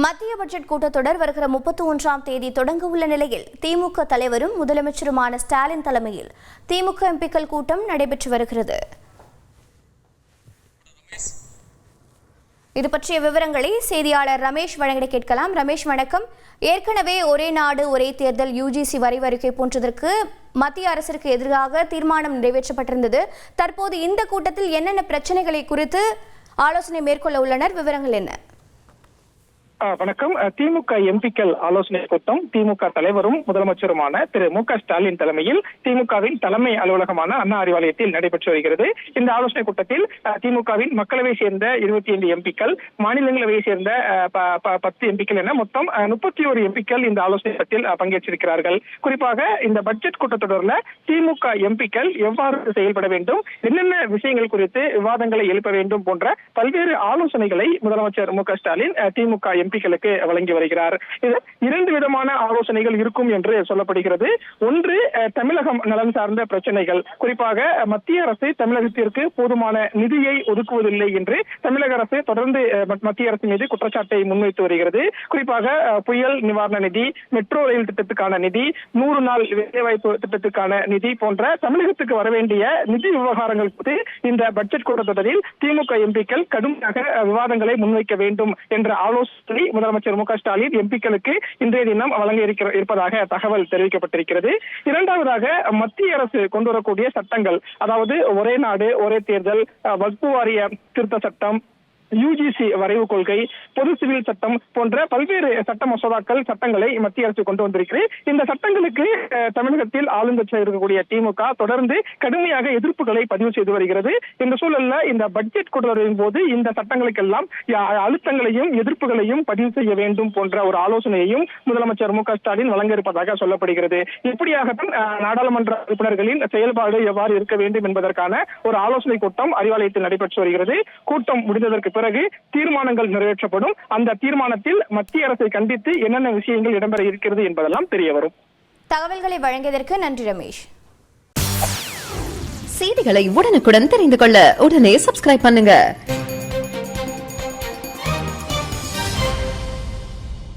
மத்திய பட்ஜெட் கூட்டத்தொடர் வருகிற 31ஆம் தேதி தொடங்க உள்ள நிலையில் திமுக தலைவரும் முதலமைச்சருமான ஸ்டாலின் தலைமையில் திமுக எம்பிக்கள் கூட்டம் நடைபெற்று வருகிறது. இது பற்றிய விவரங்களை செய்தியாளர் ரமேஷ் வழங்க கேட்கலாம். ரமேஷ் வணக்கம். ஏற்கனவே ஒரே நாடு ஒரே தேர்தல் யுஜிசி வரைவறிக்கை போன்றதற்கு மத்திய அரசிற்கு எதிராக தீர்மானம் நிறைவேற்றப்பட்டிருந்தது. தற்போது இந்த கூட்டத்தில் என்னென்ன பிரச்சனைகளை குறித்து ஆலோசனை மேற்கொள்ள உள்ளனர்? விவரங்கள் என்ன? வணக்கம். திமுக எம்பிக்கள் ஆலோசனை கூட்டம் திமுக தலைவரும் முதலமைச்சருமான திரு மு க ஸ்டாலின் தலைமையில் திமுகவின் தலைமை அலுவலகமான அண்ணா அறிவாலயத்தில் நடைபெற்று வருகிறது. இந்த ஆலோசனை கூட்டத்தில் திமுகவின் மக்களவை சேர்ந்த 25 எம்பிக்கள், மாநிலங்களவையை சேர்ந்த 10 எம்பிக்கள் என மொத்தம் 31 எம்பிக்கள் இந்த ஆலோசனை கூட்டத்தில் பங்கேற்றிருக்கிறார்கள். குறிப்பாக இந்த பட்ஜெட் கூட்டத்தொடரில் திமுக எம்பிக்கள் எவ்வாறு செயல்பட வேண்டும், என்னென்ன விஷயங்கள் குறித்து விவாதங்களை எழுப்ப வேண்டும் போன்ற பல்வேறு ஆலோசனைகளை முதலமைச்சர் மு க ஸ்டாலின் திமுக எம்பிக்களுக்கு வழங்கி வருகிறார். இது 2 விதமான ஆலோசனைகள் இருக்கும் என்று சொல்லப்படுகிறது. ஒன்று, தமிழகம் நலன் சார்ந்த பிரச்சனைகள். குறிப்பாக மத்திய அரசு தமிழகத்திற்கு போதுமான நிதியை ஒதுக்குவதில்லை என்று தமிழக அரசு தொடர்ந்து மத்திய அரசு மீது குற்றச்சாட்டை முன்வைத்து வருகிறது. குறிப்பாக புயல் நிவாரண நிதி, மெட்ரோ ரயில் திட்டத்துக்கான நிதி, 100 நாள் வேலைவாய்ப்பு திட்டத்துக்கான நிதி போன்ற தமிழகத்துக்கு வரவேண்டிய நிதி விவகாரங்கள் குறித்து இந்த பட்ஜெட் கூட்டத்தொடரில் திமுக எம்பிக்கள் கடுமையாக விவாதங்களை முன்வைக்க வேண்டும் என்ற ஆலோசனை முதலமைச்சர் மு க ஸ்டாலின் எம்பிக்களுக்கு இன்றைய தினம் வழங்க இருப்பதாக தகவல் தெரிவிக்கப்பட்டிருக்கிறது. இரண்டாவதாக, மத்திய அரசு கொண்டு வரக்கூடிய சட்டங்கள், அதாவது ஒரே நாடு ஒரே தேர்தல், வக்பு வாரிய திருத்த சட்டம், யுஜிசி வரைவு கொள்கை, பொது சிவில் சட்டம் போன்ற பல்வேறு சட்ட மசோதாக்கள், சட்டங்களை மத்திய அரசு கொண்டு வந்திருக்கிறது. இந்த சட்டங்களுக்கு தமிழகத்தில் ஆளுங்கட்சியாக இருக்கக்கூடிய திமுக தொடர்ந்து கடுமையாக எதிர்ப்புகளை பதிவு செய்து வருகிறது. இந்த சூழல்ல இந்த பட்ஜெட் கூட்டத்தொடரின் போது இந்த சட்டங்களுக்கெல்லாம் அழுத்தங்களையும் எதிர்ப்புகளையும் பதிவு செய்ய வேண்டும் போன்ற ஒரு ஆலோசனையையும் முதலமைச்சர் மு க ஸ்டாலின் வழங்க இருப்பதாக சொல்லப்படுகிறது. இப்படியாகத்தான் நாடாளுமன்ற உறுப்பினர்களின் செயல்பாடு எவ்வாறு இருக்க வேண்டும் என்பதற்கான ஒரு ஆலோசனை கூட்டம் அறிவாலயத்தில் நடைபெற்று வருகிறது. கூட்டம் முடிந்ததற்கு பிறகு தீர்மானங்கள் நிறைவேற்றப்படும். அந்த தீர்மானத்தில் மத்திய அரசை கண்டித்து என்னென்ன விஷயங்கள் இடம்பெற இருக்கிறது என்பதெல்லாம் தெரிய வரும். தகவல்களை வழங்கியதற்கு நன்றி ரமேஷ். செய்திகளை உடனுக்குடன் தெரிந்து கொள்ள உடனே சப்ஸ்கிரைப் பண்ணுங்க.